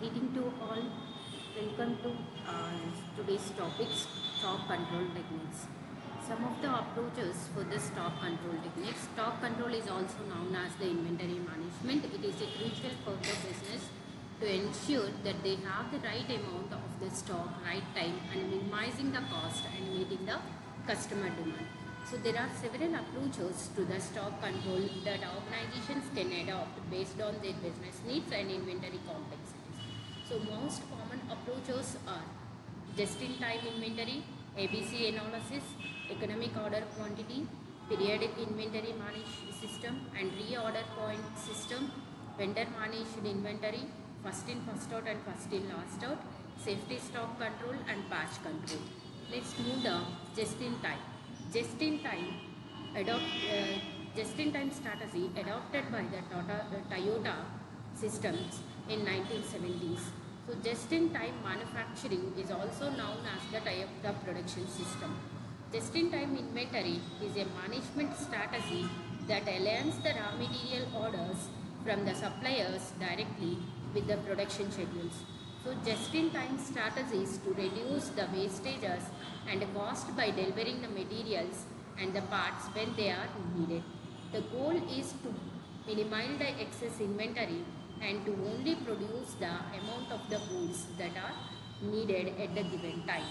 Greeting to all. Welcome to today's topic, stock control techniques. Some of the approaches for the stock control techniques. Stock control is also known as the inventory management. It is a crucial for the business to ensure that they have the right amount of the stock, right time, and minimizing the cost and meeting the customer demand. So there are several approaches to the stock control that organizations can adopt based on their business needs and inventory complexities. So most common approaches are just-in-time inventory, ABC analysis, economic order quantity, periodic inventory management system and reorder point system, vendor managed inventory, first in, first out and first in, last out, safety stock control and batch control. Let's move the just-in-time. Just-in-time just-in-time strategy adopted by the Toyota systems in 1970s. So just-in-time manufacturing is also known as the Toyota production system. Just-in-time inventory is a management strategy that aligns the raw material orders from the suppliers directly with the production schedules. So just-in-time strategies to reduce the wastages and cost by delivering the materials and the parts when they are needed. The goal is to minimize the excess inventory and to only produce the amount of the goods that are needed at the given time.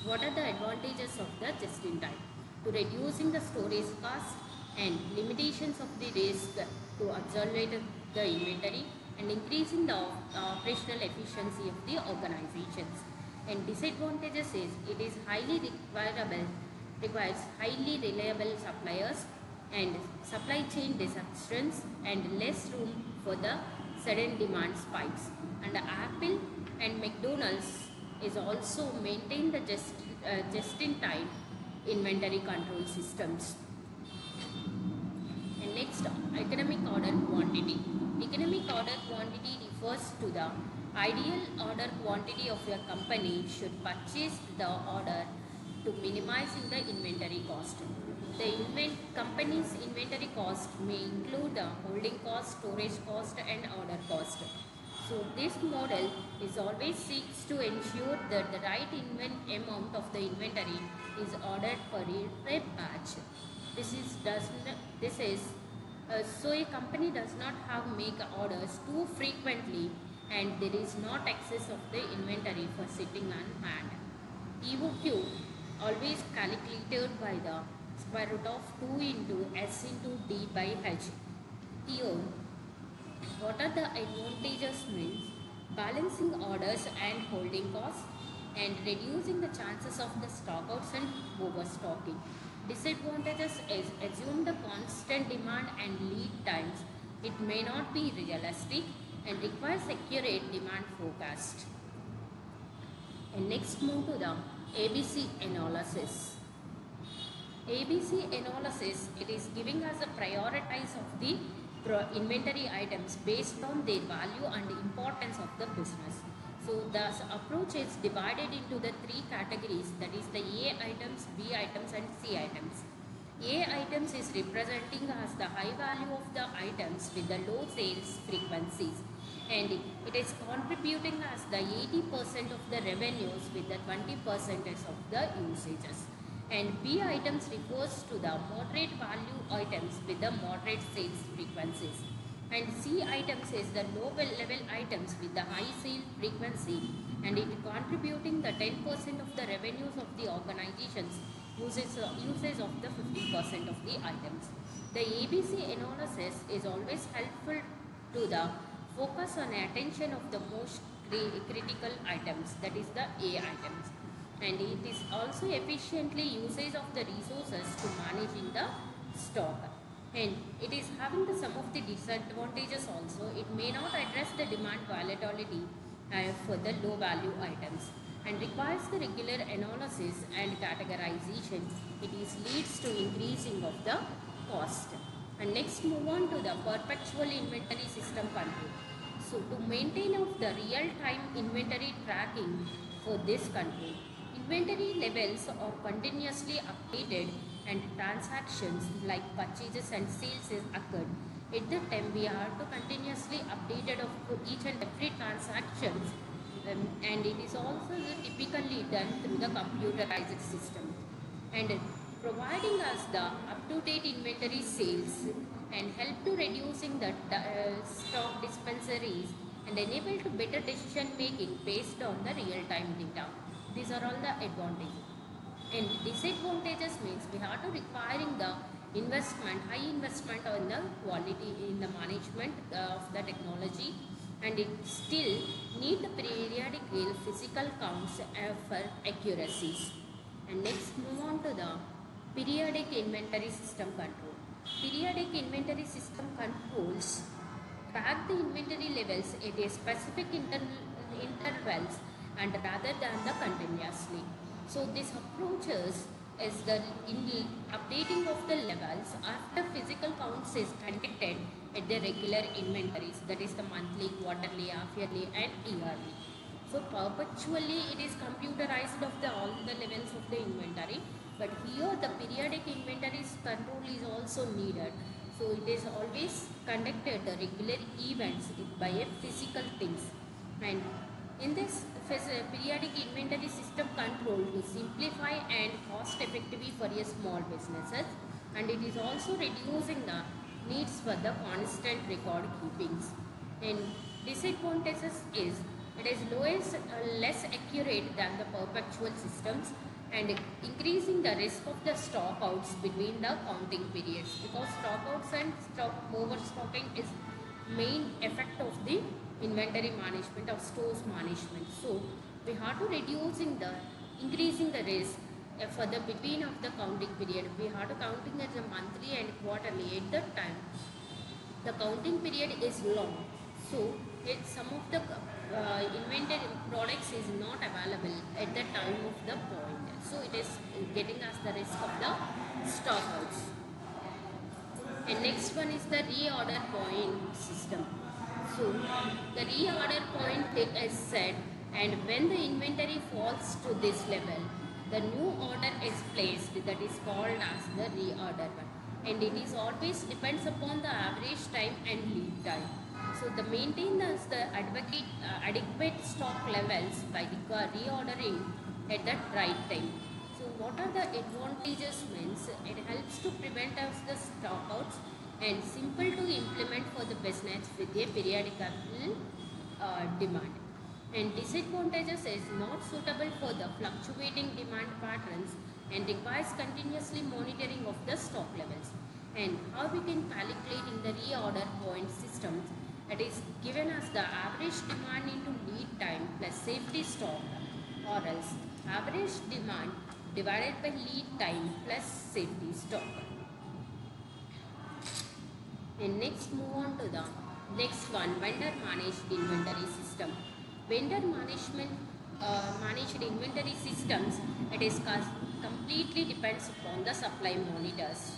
What are the advantages of the just-in-time? To reducing the storage cost and limitations of the risk to accelerate the inventory and increasing the operational efficiency of the organizations. And disadvantages is it is requires highly reliable suppliers and supply chain disruptions and less room for the sudden demand spikes. And Apple and McDonald's is also maintain the just-in-time inventory control systems. And next, economic order quantity. Economic order quantity refers to the ideal order quantity of your company should purchase the order to minimizing the inventory cost. The company's inventory cost may include the holding cost, storage cost and order cost. So this model is always seeks to ensure that the right amount of the inventory is ordered for a batch. So a company does not have make orders too frequently and there is not excess of the inventory for sitting on hand. EOQ always calculated by the square root of 2 into S into D by H. Here, what are the advantages means balancing orders and holding costs and reducing the chances of the stockouts and overstocking. Disadvantages is assume the constant demand and lead times. It may not be realistic and requires accurate demand forecast. And next move to the ABC analysis. ABC analysis, it is giving us a prioritize of the inventory items based on their value and importance of the business. So the approach is divided into the three categories, that is the A items, B items and C items. A items is representing as the high value of the items with the low sales frequencies and it is contributing as the 80% of the revenues with the 20% of the usages. And B items refers to the moderate value items with the moderate sales frequencies. And C items is the low level items with the high sale frequency and it contributing the 10% of the revenues of the organizations uses of the 50% of the items. The ABC analysis is always helpful to the focus on attention of the most critical items, that is the A items. And it is also efficiently usage of the resources to managing the stock. And it is having some of the disadvantages also. It may not address the demand volatility for the low value items and requires the regular analysis and categorization. It leads to increasing of the cost. And next move on to the perpetual inventory system control. So to maintain of the real-time inventory tracking for this control, inventory levels are continuously updated and transactions like purchases and sales is occurred. At that time we have to continuously updated of each and every transactions, and it is also typically done through the computerized system, and providing us the up-to-date inventory sales and help to reducing the stock dispensaries and enable to better decision making based on the real-time data. These are all the advantages. And disadvantages means we have to requiring the investment, high investment on the quality in the management of the technology, and it still need the periodic real physical counts for accuracies. And next move on to the periodic inventory system control. Periodic inventory system controls track the inventory levels at a specific intervals and rather than the continuously. So this approaches is the updating of the levels after physical counts is conducted at the regular inventories, that is the monthly, quarterly, half yearly and yearly. So perpetually it is computerized of the all the levels of the inventory, but here the periodic inventories control is also needed. So it is always conducted the regular events by a physical things, and in this periodic inventory system control to simplify and cost effectively for your small businesses, and it is also reducing the needs for the constant record keepings. And disadvantages is it is less accurate than the perpetual systems and increasing the risk of the stock outs between the counting periods, because stock outs and stock overstocking is main effect of the inventory management of stores management. So we have to increasing the risk for the between of the counting period. We have to counting as a monthly and quarterly. At that time the counting period is long, so some of the inventory products is not available at the time of the point, so it is getting us the risk of the stock outs. And next one is the reorder point system. So the reorder point is set, and when the inventory falls to this level, the new order is placed, that is called as the reorder one, and it is always depends upon the average time and lead time. So the maintenance the adequate stock levels by the reordering at that right time. So what are the advantages means it helps to prevent us the stockouts and simple to implement for the business with a periodical demand. And disadvantages is not suitable for the fluctuating demand patterns and requires continuously monitoring of the stock levels. And how we can calculate in the reorder point systems, it is given as the average demand into lead time plus safety stock, or else average demand divided by lead time plus safety stock. And next move on to the next one, vendor managed inventory system. Vendor managed inventory systems, it is completely depends upon the supply monitors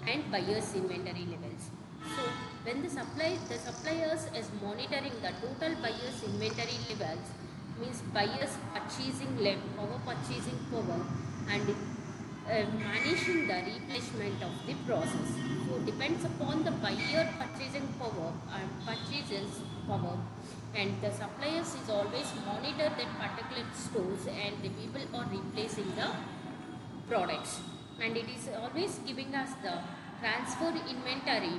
and buyers inventory levels. So when the suppliers is monitoring the total buyers inventory levels, means buyers purchasing power, purchasing power, and managing the replacement of the process. So depends upon the buyer purchasing power and purchases power, and the suppliers is always monitor that particular stores and the people are replacing the products, and it is always giving us the transfer inventory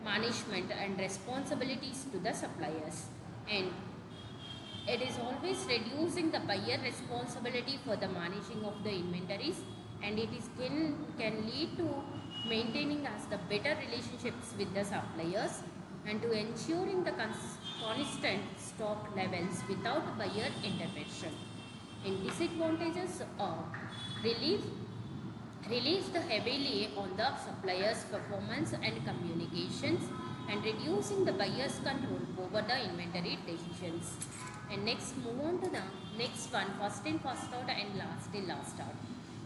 management and responsibilities to the suppliers, and it is always reducing the buyer responsibility for the managing of the inventories, and it is can lead to maintaining us the better relationships with the suppliers and to ensuring the constant stock levels without buyer intervention. And disadvantages are relies the heavily on the supplier's performance and communications and reducing the buyer's control over the inventory decisions. And next move on to the next one, first in first out and last in last out.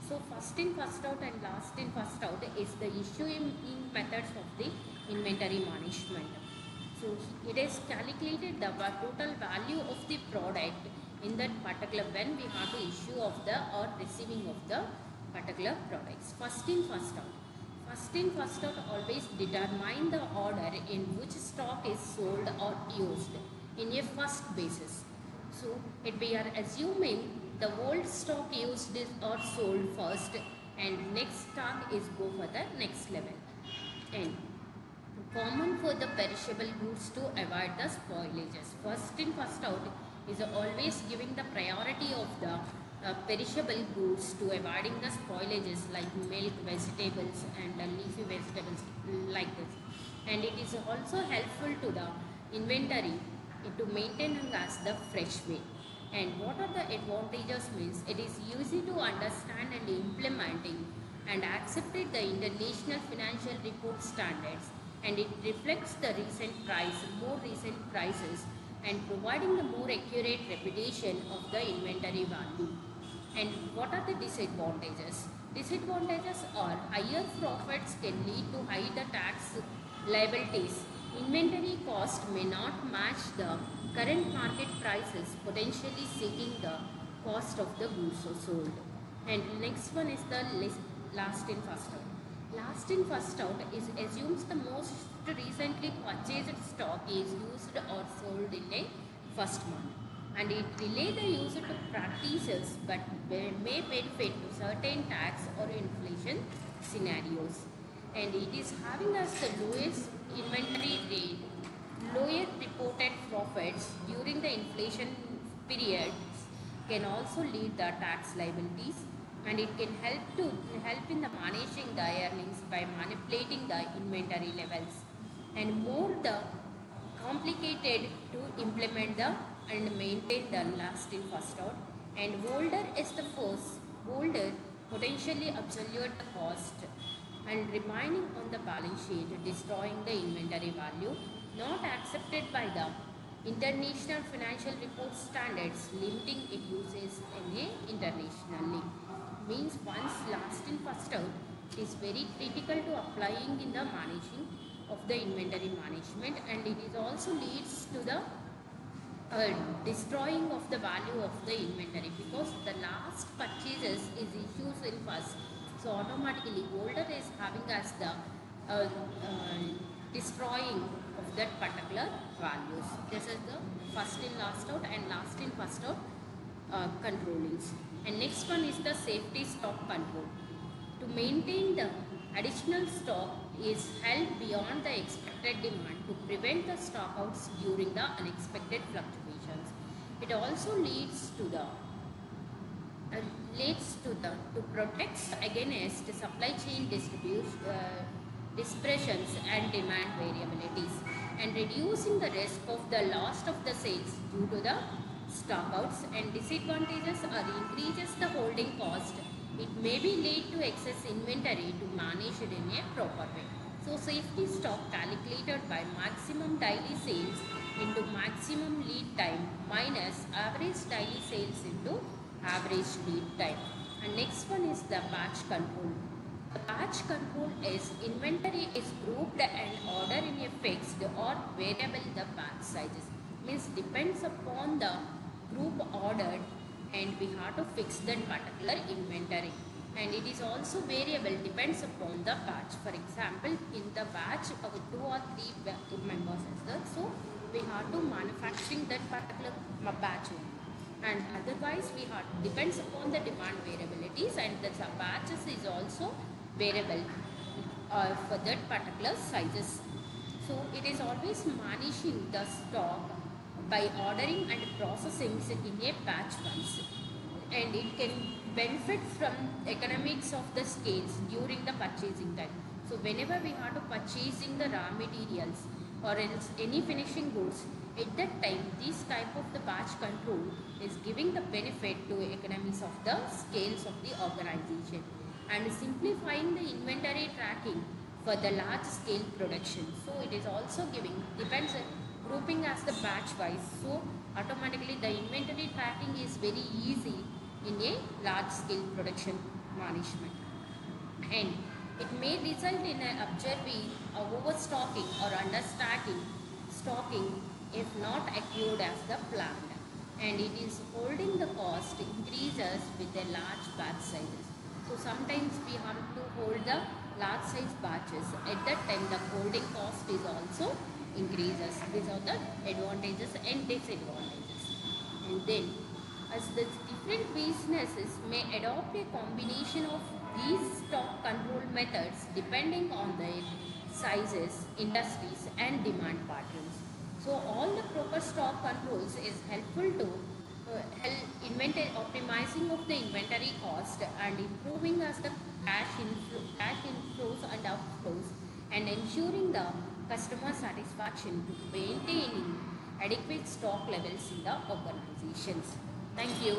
So first in first out and last in first out is the issuing methods of the inventory management. So it is calculated the total value of the product in that particular when we have the issue of the or receiving of the particular products. First in first out. First in first out always determine the order in which stock is sold or used, in a first basis. So it we are assuming the old stock used is or sold first and next stock is go for the next level. And common for the perishable goods to avoid the spoilages. First in, first out is always giving the priority of the perishable goods to avoiding the spoilages like milk, vegetables and leafy vegetables like this. And it is also helpful to the inventory to maintaining as the fresh way. And what are the advantages means it is easy to understand and implementing and accepted the international financial report standards, and it reflects the more recent prices and providing the more accurate reputation of the inventory value. And what are the disadvantages? Disadvantages are higher profits can lead to higher tax liabilities. Inventory cost may not match the current market prices, potentially seeking the cost of the goods sold. And next one is the last in first out. Last in first out is assumes the most recently purchased stock is used or sold in a first month, and it relay the user to practices but may benefit to certain tax or inflation scenarios. And it is having as the lowest inventory rate, lower reported profits during the inflation periods can also lead the tax liabilities, and it can help in the managing the earnings by manipulating the inventory levels, and more the complicated to implement the and maintain the last in first out, and older is the first older potentially absolute cost and remaining on the balance sheet, destroying the inventory value, not accepted by the international financial report standards, limiting its uses internationally. Means once last in first out, it is very critical to applying in the managing of the inventory management, and it is also leads to the destroying of the value of the inventory, because the last purchases is issues in first, so automatically older is having as the destroying of that particular values. This is the first in last out and last in first out controllings. And next one is the safety stock control. To maintain the additional stock is held beyond the expected demand to prevent the stockouts during the unexpected fluctuations. It also leads to the to protect against supply chain dispersions and demand variabilities, and reducing the risk of the loss of the sales due to the stockouts. And disadvantages are increases the holding cost. It may be lead to excess inventory to manage it in a proper way. So safety stock calculated by maximum daily sales into maximum lead time minus average daily sales into average lead time. And next one is the batch control. The batch control is inventory is grouped and ordered in a fixed or variable the batch sizes. Means depends upon the group ordered, and we have to fix that particular inventory. And it is also variable, depends upon the batch. For example, in the batch of 2 or 3 members is there, so we have to manufacturing that particular batch, and otherwise we have depends upon the demand variabilities, and the batches is also variable for that particular sizes. So it is always managing the stock by ordering and processing it in a batch wise, and it can benefit from economics of the scales during the purchasing time. So whenever we have to purchasing the raw materials or else any finishing goods, at that time this type of the batch control is giving the benefit to economies of the scales of the organization, and simplifying the inventory tracking for the large scale production. So it is also giving depends grouping as the batch wise, so automatically the inventory tracking is very easy in a large scale production management, and it may result in an observing overstocking or stocking if not occurred as the planned, and it is holding the cost increases with the large batch sizes. So sometimes we have to hold the large size batches, at that time the holding cost is also increases. These are the advantages and disadvantages. And then, as the different businesses may adopt a combination of these stock control methods depending on their sizes, industries, and demand patterns. So, all the proper stock controls is helpful to help inventory optimizing of the inventory cost and improving as the cash inflows and outflows, and ensuring the customer satisfaction to maintaining adequate stock levels in the organizations. Thank you.